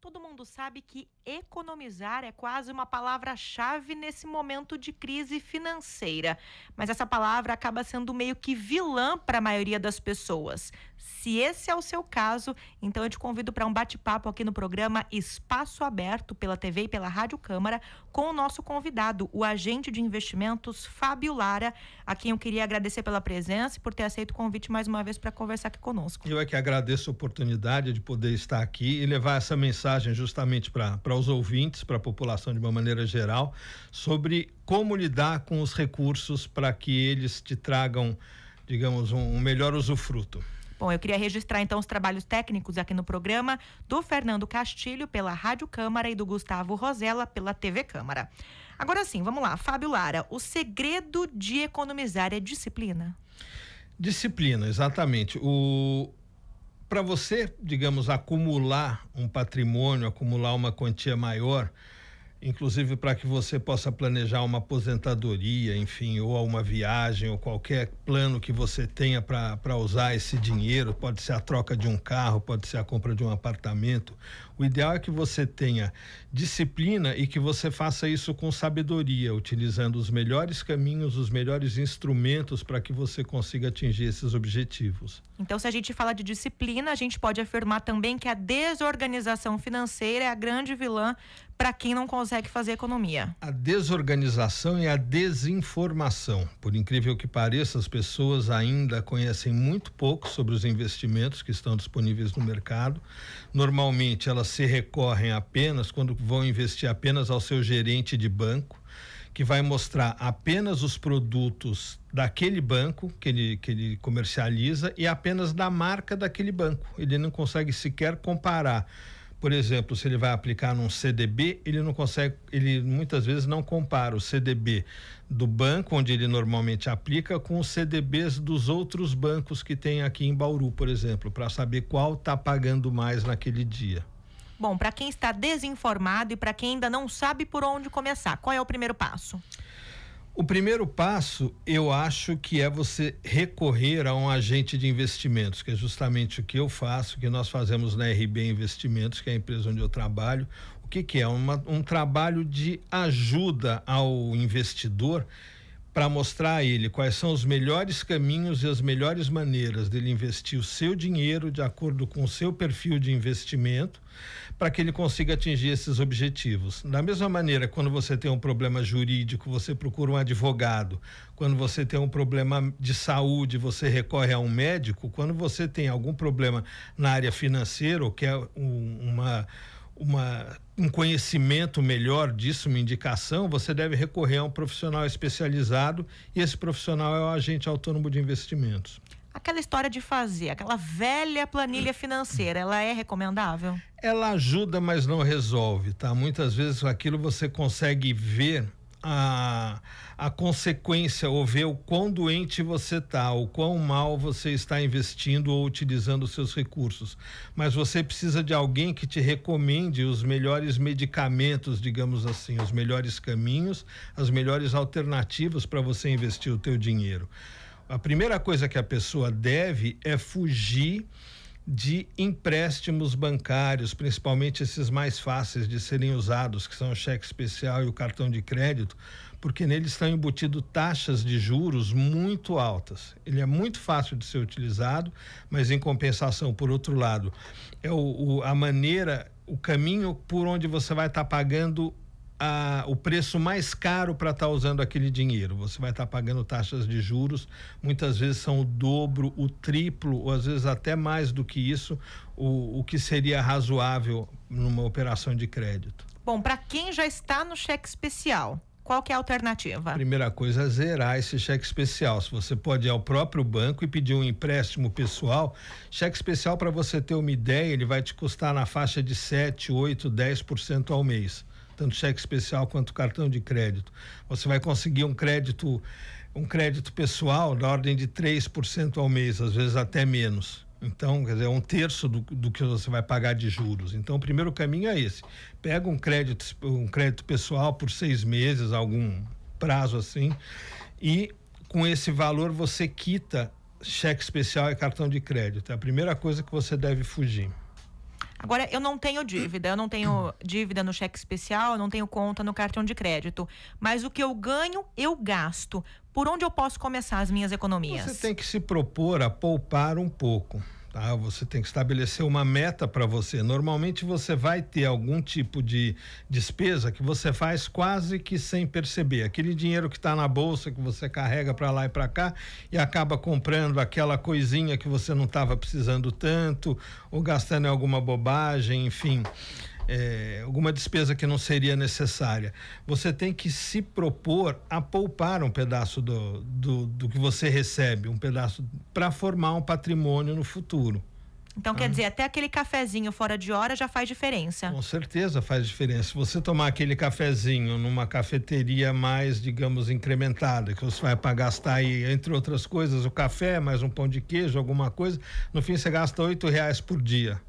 Todo mundo sabe que economizar é quase uma palavra-chave nesse momento de crise financeira, mas essa palavra acaba sendo meio que vilã para a maioria das pessoas. Se esse é o seu caso, então eu te convido para um bate-papo aqui no programa Espaço Aberto pela TV e pela Rádio Câmara com o nosso convidado, o agente de investimentos Fábio Lara, a quem eu queria agradecer pela presença e por ter aceito o convite mais uma vez para conversar aqui conosco. Eu é que agradeço a oportunidade de poder estar aqui e levar essa mensagem justamente para os ouvintes, para a população de uma maneira geral, sobre como lidar com os recursos para que eles te tragam, digamos, um melhor usufruto. Bom, eu queria registrar então os trabalhos técnicos aqui no programa do Fernando Castilho pela Rádio Câmara e do Gustavo Rosella pela TV Câmara. Agora sim, vamos lá. Fábio Lara, o segredo de economizar é disciplina? Disciplina, exatamente. Para você, digamos, acumular um patrimônio, acumular uma quantia maior, inclusive para que você possa planejar uma aposentadoria, enfim, ou uma viagem, ou qualquer plano que você tenha para usar esse dinheiro, pode ser a troca de um carro, pode ser a compra de um apartamento. O ideal é que você tenha disciplina e que você faça isso com sabedoria, utilizando os melhores caminhos, os melhores instrumentos para que você consiga atingir esses objetivos. Então, se a gente fala de disciplina, a gente pode afirmar também que a desorganização financeira é a grande vilã para quem não consegue fazer economia. A desorganização e a desinformação. Por incrível que pareça, as pessoas ainda conhecem muito pouco sobre os investimentos que estão disponíveis no mercado. Normalmente, elas se recorrem apenas quando vão investir apenas ao seu gerente de banco, que vai mostrar apenas os produtos daquele banco que ele comercializa e apenas da marca daquele banco. Ele não consegue sequer comparar. Por exemplo, se ele vai aplicar num CDB, ele muitas vezes não compara o CDB do banco onde ele normalmente aplica com os CDBs dos outros bancos que tem aqui em Bauru, por exemplo, para saber qual está pagando mais naquele dia. Bom, para quem está desinformado e para quem ainda não sabe por onde começar, qual é o primeiro passo? O primeiro passo, eu acho que é você recorrer a um agente de investimentos, que é justamente o que eu faço, que nós fazemos na RB Investimentos, que é a empresa onde eu trabalho. O que é? Um trabalho de ajuda ao investidor para mostrar a ele quais são os melhores caminhos e as melhores maneiras dele investir o seu dinheiro de acordo com o seu perfil de investimento, para que ele consiga atingir esses objetivos. Da mesma maneira, quando você tem um problema jurídico, você procura um advogado. Quando você tem um problema de saúde, você recorre a um médico. Quando você tem algum problema na área financeira, ou quer um conhecimento melhor disso, uma indicação, você deve recorrer a um profissional especializado, e esse profissional é o agente autônomo de investimentos. Aquela história de fazer, aquela velha planilha financeira, ela é recomendável? Ela ajuda, mas não resolve, tá? Muitas vezes com aquilo você consegue ver a consequência, ou ver o quão doente você está, o quão mal você está investindo ou utilizando os seus recursos. Mas você precisa de alguém que te recomende os melhores medicamentos, digamos assim, os melhores caminhos, as melhores alternativas para você investir o teu dinheiro. A primeira coisa que a pessoa deve é fugir de empréstimos bancários, principalmente esses mais fáceis de serem usados, que são o cheque especial e o cartão de crédito, porque neles estão embutidos taxas de juros muito altas. Ele é muito fácil de ser utilizado, mas em compensação, por outro lado, é o caminho por onde você vai estar pagando o preço mais caro para estar usando aquele dinheiro. Você vai estar pagando taxas de juros, muitas vezes são o dobro, o triplo, ou às vezes até mais do que isso, o que seria razoável numa operação de crédito. Bom, para quem já está no cheque especial, qual que é a alternativa? A primeira coisa é zerar esse cheque especial. Se você pode ir ao próprio banco e pedir um empréstimo pessoal, cheque especial, para você ter uma ideia, ele vai te custar na faixa de 7, 8, 10% ao mês. Tanto cheque especial quanto cartão de crédito. Você vai conseguir um crédito pessoal da ordem de 3% ao mês, às vezes até menos. Então, quer dizer, 1/3 do que você vai pagar de juros. Então, o primeiro caminho é esse. Pega um crédito pessoal por 6 meses, algum prazo assim, e com esse valor você quita cheque especial e cartão de crédito. É a primeira coisa que você deve fugir. Agora, eu não tenho dívida no cheque especial, eu não tenho conta no cartão de crédito, mas o que eu ganho, eu gasto. Por onde eu posso começar as minhas economias? Você tem que se propor a poupar um pouco. Tá? Você tem que estabelecer uma meta para você. Normalmente você vai ter algum tipo de despesa que você faz quase que sem perceber. Aquele dinheiro que está na bolsa, que você carrega para lá e para cá e acaba comprando aquela coisinha que você não estava precisando tanto, ou gastando em alguma bobagem, enfim. Alguma despesa que não seria necessária. Você tem que se propor a poupar um pedaço do que você recebe, um pedaço para formar um patrimônio no futuro. Então, quer dizer, até aquele cafezinho fora de hora já faz diferença. Com certeza faz diferença. Se você tomar aquele cafezinho numa cafeteria mais, digamos, incrementada, que você vai para gastar aí, entre outras coisas, o café, mais um pão de queijo, alguma coisa, no fim você gasta R$8 por dia.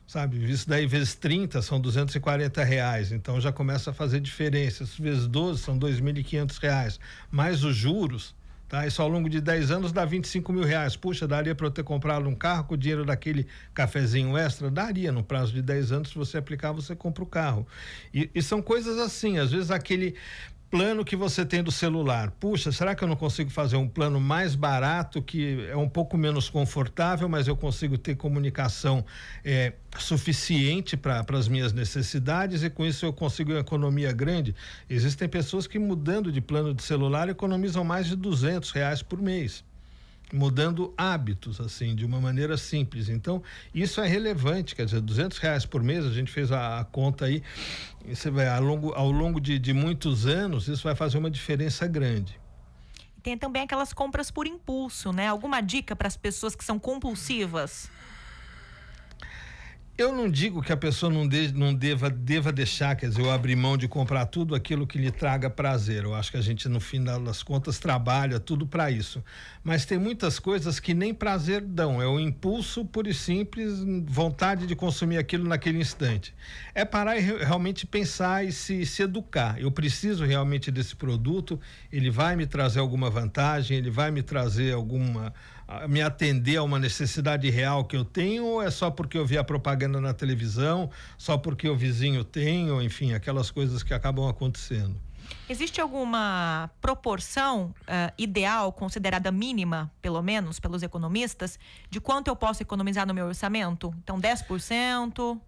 Sabe, isso daí vezes 30 são R$240, então já começa a fazer diferença. Isso vezes 12 são R$2.500, mais os juros, tá? Isso ao longo de 10 anos dá R$25.000. Puxa, daria para eu ter comprado um carro com o dinheiro daquele cafezinho extra? Daria, no prazo de 10 anos, se você aplicar, você compra o carro. E são coisas assim, às vezes aquele plano que você tem do celular. Puxa, será que eu não consigo fazer um plano mais barato, que é um pouco menos confortável, mas eu consigo ter comunicação suficiente para as minhas necessidades e com isso eu consigo uma economia grande? Existem pessoas que, mudando de plano de celular, economizam mais de R$200 por mês, mudando hábitos, assim, de uma maneira simples. Então, isso é relevante, quer dizer, R$200 por mês, a gente fez a conta aí, e você vai, ao longo de muitos anos, isso vai fazer uma diferença grande. Tem também aquelas compras por impulso, né? Alguma dica para as pessoas que são compulsivas? Eu não digo que a pessoa não deva deixar, quer dizer, eu abrir mão de comprar tudo aquilo que lhe traga prazer. Eu acho que a gente, no final das contas, trabalha tudo para isso. Mas tem muitas coisas que nem prazer dão. É o impulso puro e simples, vontade de consumir aquilo naquele instante. É parar e realmente pensar e se educar. Eu preciso realmente desse produto, ele vai me trazer alguma vantagem, ele vai me trazer me atender a uma necessidade real que eu tenho, ou é só porque eu vi a propaganda na televisão, só porque o vizinho tem, ou enfim, aquelas coisas que acabam acontecendo. Existe alguma proporção ideal, considerada mínima, pelo menos, pelos economistas, de quanto eu posso economizar no meu orçamento? Então, 10%?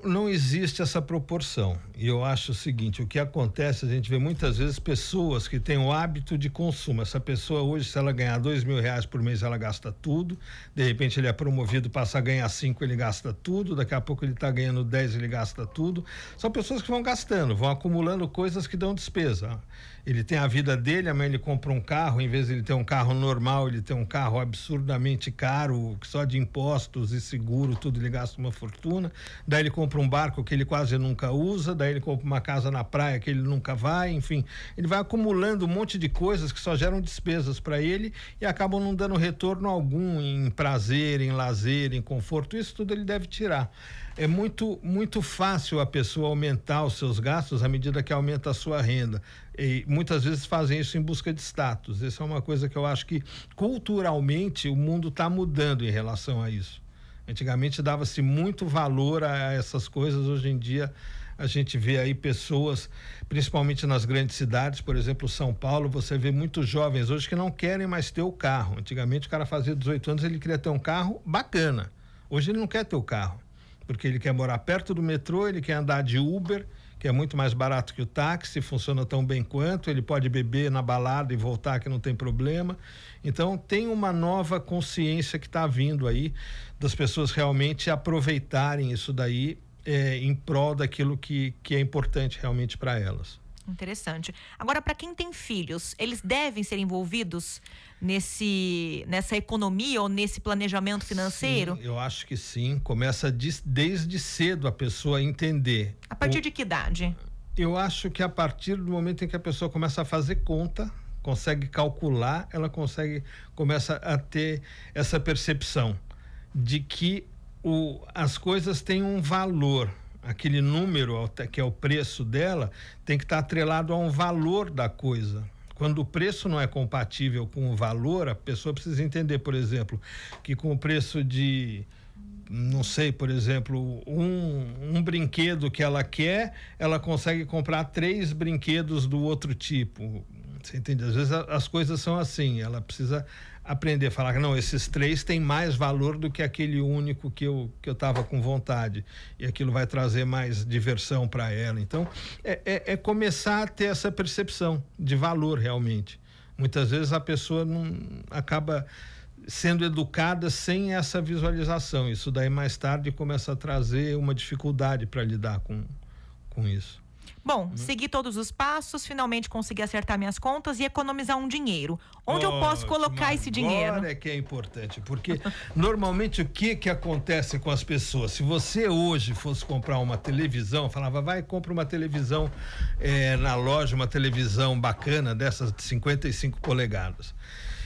Não existe essa proporção. E eu acho o seguinte, o que acontece, a gente vê muitas vezes pessoas que têm o hábito de consumo. Essa pessoa hoje, se ela ganhar R$2.000 por mês, ela gasta tudo. De repente ele é promovido, passa a ganhar 5, ele gasta tudo. Daqui a pouco ele está ganhando 10, ele gasta tudo. São pessoas que vão gastando, vão acumulando coisas que dão despesa. Ele tem a vida dele, amanhã ele compra um carro, em vez de ele ter um carro normal, ele tem um carro absurdamente caro, só de impostos e seguro, tudo ele gasta uma fortuna. Daí ele compra um barco que ele quase nunca usa, daí ele compra uma casa na praia que ele nunca vai, enfim, ele vai acumulando um monte de coisas que só geram despesas para ele e acabam não dando retorno algum em prazer, em lazer, em conforto. Isso tudo ele deve tirar. É muito fácil a pessoa aumentar os seus gastos à medida que aumenta a sua renda. E muitas vezes fazem isso em busca de status. Essa é uma coisa que eu acho que culturalmente o mundo está mudando em relação a isso. Antigamente dava-se muito valor a essas coisas, hoje em dia a gente vê aí pessoas, principalmente nas grandes cidades, por exemplo, São Paulo, você vê muitos jovens hoje que não querem mais ter o carro. Antigamente o cara fazia 18 anos, ele queria ter um carro bacana. Hoje ele não quer ter o carro, porque ele quer morar perto do metrô, ele quer andar de Uber, que é muito mais barato que o táxi, funciona tão bem quanto, ele pode beber na balada e voltar que não tem problema. Então tem uma nova consciência que está vindo aí das pessoas realmente aproveitarem isso daí em prol daquilo que é importante realmente para elas. Interessante. Agora, para quem tem filhos, eles devem ser envolvidos nessa economia ou nesse planejamento financeiro? Sim, eu acho que sim. Começa desde cedo a pessoa a entender. A partir de que idade? Eu acho que a partir do momento em que a pessoa começa a fazer conta, consegue calcular, ela começa a ter essa percepção de que as coisas têm um valor. Aquele número que é o preço dela tem que estar atrelado a um valor da coisa. Quando o preço não é compatível com o valor, a pessoa precisa entender, por exemplo, que com o preço de, não sei, por exemplo, um brinquedo que ela quer, ela consegue comprar 3 brinquedos do outro tipo. Você entende? Às vezes as coisas são assim, ela precisa aprender a falar que não, esses 3 têm mais valor do que aquele único que eu estava com vontade, e aquilo vai trazer mais diversão para ela. Então é começar a ter essa percepção de valor realmente. Muitas vezes a pessoa não acaba sendo educada sem essa visualização. Isso daí mais tarde começa a trazer uma dificuldade para lidar com isso. Bom, seguir todos os passos, finalmente conseguir acertar minhas contas e economizar um dinheiro. Onde eu posso colocar esse dinheiro? Agora é que é importante, porque normalmente o que acontece com as pessoas? Se você hoje fosse comprar uma televisão, falava, vai, compra uma televisão na loja, uma televisão bacana dessas de 55 polegadas.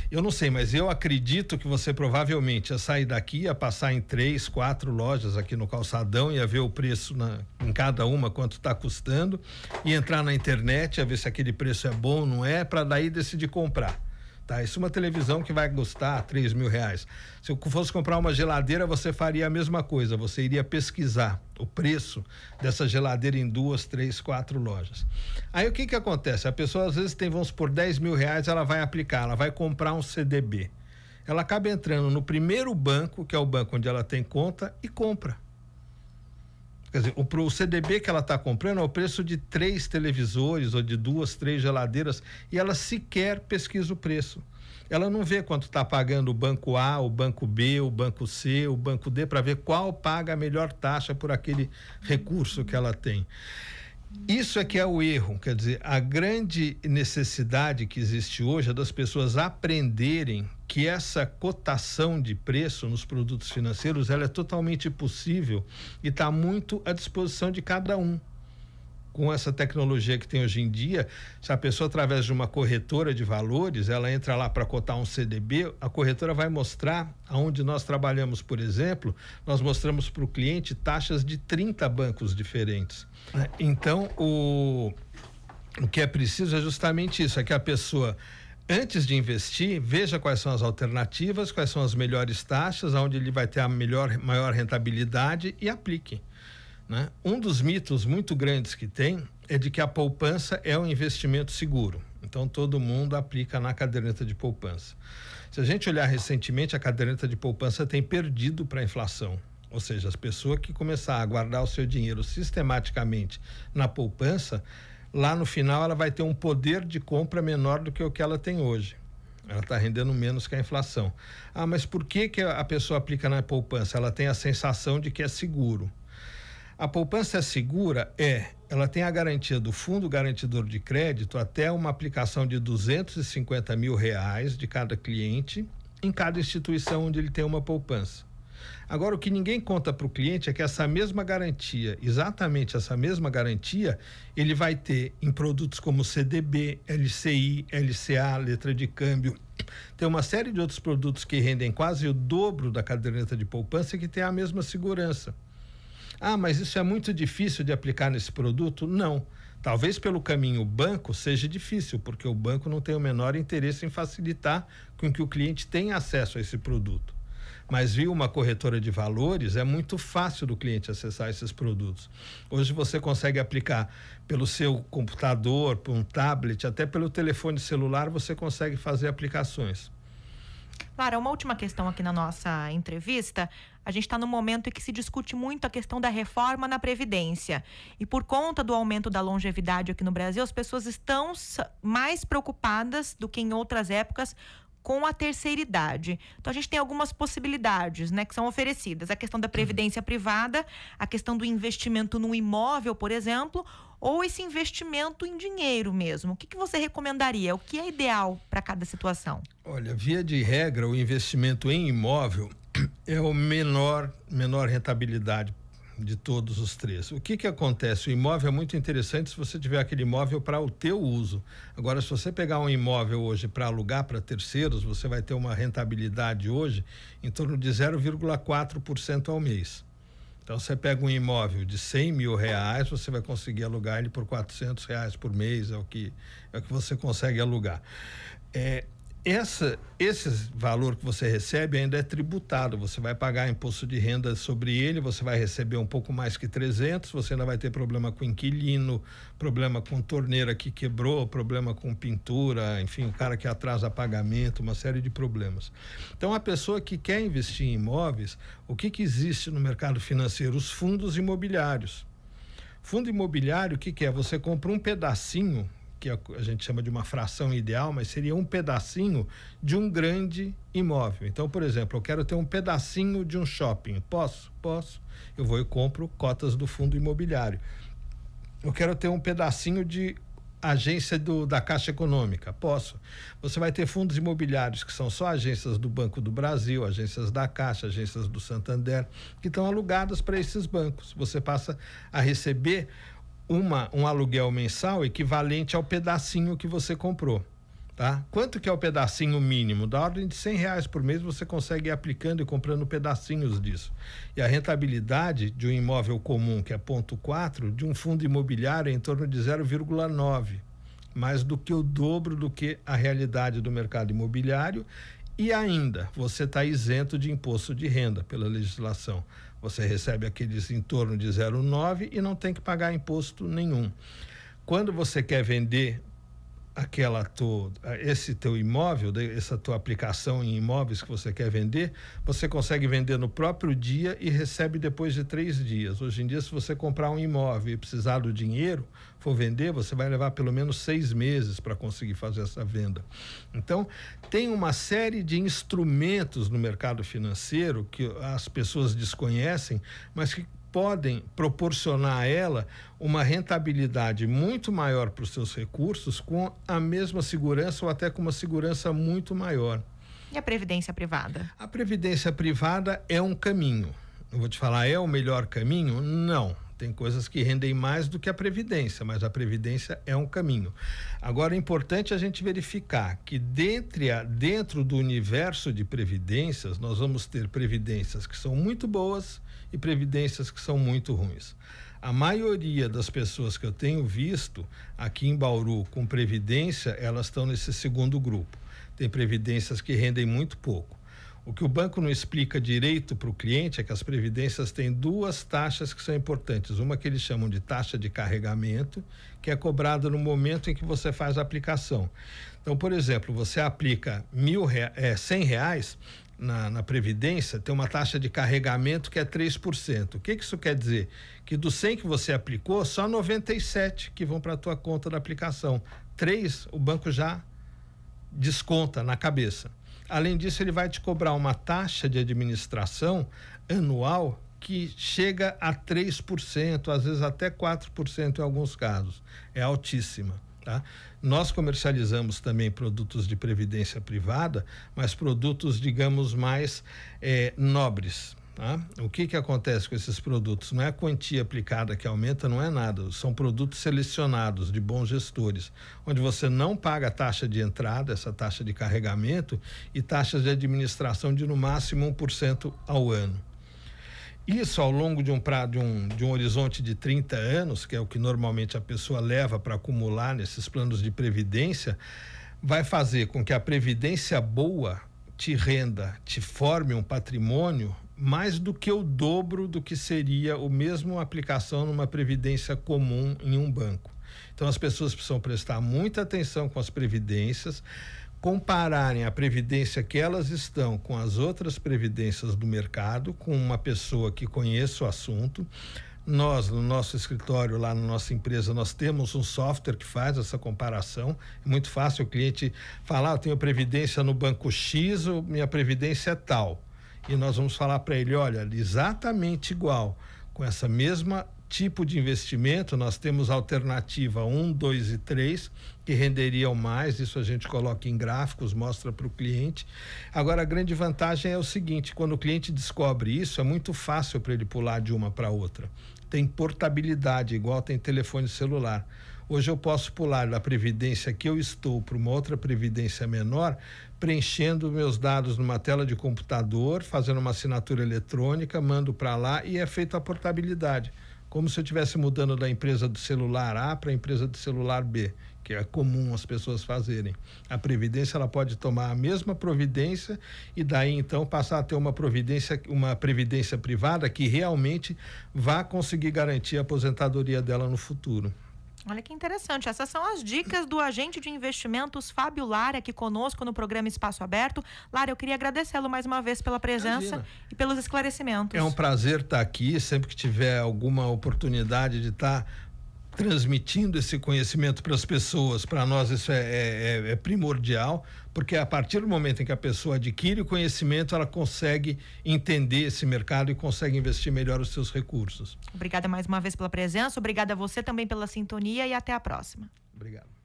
Eu não sei, mas eu acredito que você provavelmente ia sair daqui, ia passar em 3, 4 lojas aqui no calçadão, ia ver o preço em cada uma, quanto está custando, ia entrar na internet, ia ver se aquele preço é bom ou não é, para daí decidir comprar. Tá? Isso é uma televisão que vai custar R$3.000. Se eu fosse comprar uma geladeira, você faria a mesma coisa. Você iria pesquisar o preço dessa geladeira em 2, 3, 4 lojas. Aí o que acontece? A pessoa às vezes tem, vamos supor, R$10.000, ela vai aplicar, ela vai comprar um CDB. Ela acaba entrando no primeiro banco, que é o banco onde ela tem conta, e compra. Quer dizer, o CDB que ela está comprando é o preço de 3 televisores ou de 2, 3 geladeiras, e ela sequer pesquisa o preço. Ela não vê quanto está pagando o banco A, o banco B, o banco C, o banco D, para ver qual paga a melhor taxa por aquele recurso que ela tem. Isso é que é o erro, quer dizer, a grande necessidade que existe hoje é das pessoas aprenderem que essa cotação de preço nos produtos financeiros, ela é totalmente possível e está muito à disposição de cada um. Com essa tecnologia que tem hoje em dia, se a pessoa, através de uma corretora de valores, ela entra lá para cotar um CDB, a corretora vai mostrar, aonde nós trabalhamos, por exemplo, nós mostramos para o cliente taxas de 30 bancos diferentes. Então, o que é preciso é justamente isso, é que a pessoa, antes de investir, veja quais são as alternativas, quais são as melhores taxas, onde ele vai ter a maior rentabilidade, e aplique. Né? Um dos mitos muito grandes que tem é de que a poupança é um investimento seguro. Então, todo mundo aplica na caderneta de poupança. Se a gente olhar recentemente, a caderneta de poupança tem perdido para a inflação. Ou seja, as pessoas que começar a guardar o seu dinheiro sistematicamente na poupança, lá no final ela vai ter um poder de compra menor do que o que ela tem hoje. Ela está rendendo menos que a inflação. Ah, mas por que a pessoa aplica na poupança? Ela tem a sensação de que é seguro. A poupança é segura? Ela tem a garantia do Fundo Garantidor de Crédito até uma aplicação de R$250 mil de cada cliente em cada instituição onde ele tem uma poupança. Agora, o que ninguém conta para o cliente é que essa mesma garantia, exatamente essa mesma garantia, ele vai ter em produtos como CDB, LCI, LCA, letra de câmbio. Tem uma série de outros produtos que rendem quase o dobro da caderneta de poupança e que tem a mesma segurança. Ah, mas isso é muito difícil de aplicar nesse produto? Não. Talvez pelo caminho banco seja difícil, porque o banco não tem o menor interesse em facilitar com que o cliente tenha acesso a esse produto. Mas via uma corretora de valores, é muito fácil do cliente acessar esses produtos. Hoje você consegue aplicar pelo seu computador, por um tablet, até pelo telefone celular você consegue fazer aplicações. Lara, uma última questão aqui na nossa entrevista. A gente está no momento em que se discute muito a questão da reforma na Previdência. E por conta do aumento da longevidade aqui no Brasil, as pessoas estão mais preocupadas do que em outras épocas com a terceira idade. Então, a gente tem algumas possibilidades, né, que são oferecidas. A questão da previdência privada, a questão do investimento no imóvel, por exemplo, ou esse investimento em dinheiro mesmo. O que você recomendaria? O que é ideal para cada situação? Olha, via de regra, o investimento em imóvel é o menor rentabilidade de todos os três. O que acontece? O imóvel é muito interessante se você tiver aquele imóvel para o teu uso. Agora, se você pegar um imóvel hoje para alugar para terceiros, você vai ter uma rentabilidade hoje em torno de 0,4% ao mês. Então, você pega um imóvel de R$100 mil, você vai conseguir alugar ele por R$400 por mês, é o que você consegue alugar. Esse valor que você recebe ainda é tributado, você vai pagar imposto de renda sobre ele, você vai receber um pouco mais que 300, você ainda vai ter problema com inquilino, problema com torneira que quebrou, problema com pintura, enfim, o cara que atrasa pagamento, uma série de problemas. Então, a pessoa que quer investir em imóveis, o que existe no mercado financeiro? Os fundos imobiliários. Fundo imobiliário, o que é? Você compra um pedacinho, que a gente chama de uma fração ideal, mas seria um pedacinho de um grande imóvel. Então, por exemplo, eu quero ter um pedacinho de um shopping. Posso? Posso. Eu vou e compro cotas do fundo imobiliário. Eu quero ter um pedacinho de agência da Caixa Econômica. Posso. Você vai ter fundos imobiliários que são só agências do Banco do Brasil, agências da Caixa, agências do Santander, que estão alugadas para esses bancos. Você passa a receber um aluguel mensal equivalente ao pedacinho que você comprou, tá? Quanto que é o pedacinho mínimo? Da ordem de R$100 por mês você consegue ir aplicando e comprando pedacinhos disso. E a rentabilidade de um imóvel comum, que é 0,4, de um fundo imobiliário é em torno de 0,9, mais do que o dobro do que a realidade do mercado imobiliário. E ainda, você está isento de imposto de renda pela legislação. Você recebe aqueles em torno de 0,9 e não tem que pagar imposto nenhum. Quando você quer vender esse teu imóvel, essa tua aplicação em imóveis que você quer vender, você consegue vender no próprio dia e recebe depois de 3 dias. Hoje em dia, se você comprar um imóvel e precisar do dinheiro, for vender, você vai levar pelo menos 6 meses para conseguir fazer essa venda. Então, tem uma série de instrumentos no mercado financeiro que as pessoas desconhecem, mas que podem proporcionar a ela uma rentabilidade muito maior para os seus recursos com a mesma segurança ou até com uma segurança muito maior. E a previdência privada? A previdência privada é um caminho. Eu vou te falar, é o melhor caminho? Não. Tem coisas que rendem mais do que a previdência, mas a previdência é um caminho. Agora, é importante a gente verificar que dentro do universo de previdências, nós vamos ter previdências que são muito boas e previdências que são muito ruins. A maioria das pessoas que eu tenho visto aqui em Bauru com previdência, elas estão nesse segundo grupo. Tem previdências que rendem muito pouco. O que o banco não explica direito para o cliente é que as previdências têm 2 taxas que são importantes. Uma que eles chamam de taxa de carregamento, que é cobrada no momento em que você faz a aplicação. Então, por exemplo, você aplica R$100 na Previdência, tem uma taxa de carregamento que é 3%. O que isso quer dizer? Que do 100 que você aplicou, só 97 que vão para a tua conta da aplicação. 3, o banco já desconta na cabeça. Além disso, ele vai te cobrar uma taxa de administração anual que chega a 3%, às vezes até 4% em alguns casos. É altíssima, tá? Nós comercializamos também produtos de previdência privada, mas produtos, digamos, mais nobres. Tá? O que acontece com esses produtos? Não é a quantia aplicada que aumenta, não é nada. São produtos selecionados de bons gestores, onde você não paga a taxa de entrada, essa taxa de carregamento, e taxas de administração de no máximo 1% ao ano. Isso ao longo de um horizonte de 30 anos, que é o que normalmente a pessoa leva para acumular nesses planos de previdência, vai fazer com que a previdência boa te renda, te forme um patrimônio mais do que o dobro do que seria a mesma aplicação numa previdência comum em um banco. Então, as pessoas precisam prestar muita atenção com as previdências, compararem a previdência que elas estão com as outras previdências do mercado, com uma pessoa que conheça o assunto. Nós, no nosso escritório, lá na nossa empresa, nós temos um software que faz essa comparação. É muito fácil o cliente falar, eu tenho previdência no banco X, ou minha previdência é tal. E nós vamos falar para ele, olha, exatamente igual, com essa mesma tipo de investimento, nós temos alternativa 1, 2 e 3, que renderiam mais, isso a gente coloca em gráficos, mostra para o cliente. Agora, a grande vantagem é o seguinte, quando o cliente descobre isso, é muito fácil para ele pular de uma para outra. Tem portabilidade, igual tem telefone celular. Hoje eu posso pular da previdência que eu estou para uma outra previdência menor preenchendo meus dados numa tela de computador, fazendo uma assinatura eletrônica, mando para lá e é feita a portabilidade. Como se eu estivesse mudando da empresa do celular A para a empresa do celular B, que é comum as pessoas fazerem. A Previdência, ela pode tomar a mesma providência e daí então passar a ter uma previdência privada que realmente vá conseguir garantir a aposentadoria dela no futuro. Olha que interessante, essas são as dicas do agente de investimentos Fábio Lara aqui conosco no programa Espaço Aberto. Lara, eu queria agradecê-lo mais uma vez pela presença. Imagina. E pelos esclarecimentos. É um prazer estar aqui, sempre que tiver alguma oportunidade de estar transmitindo esse conhecimento para as pessoas. Para nós isso é primordial, porque a partir do momento em que a pessoa adquire o conhecimento, ela consegue entender esse mercado e consegue investir melhor os seus recursos. Obrigada mais uma vez pela presença, obrigada a você também pela sintonia e até a próxima. Obrigado.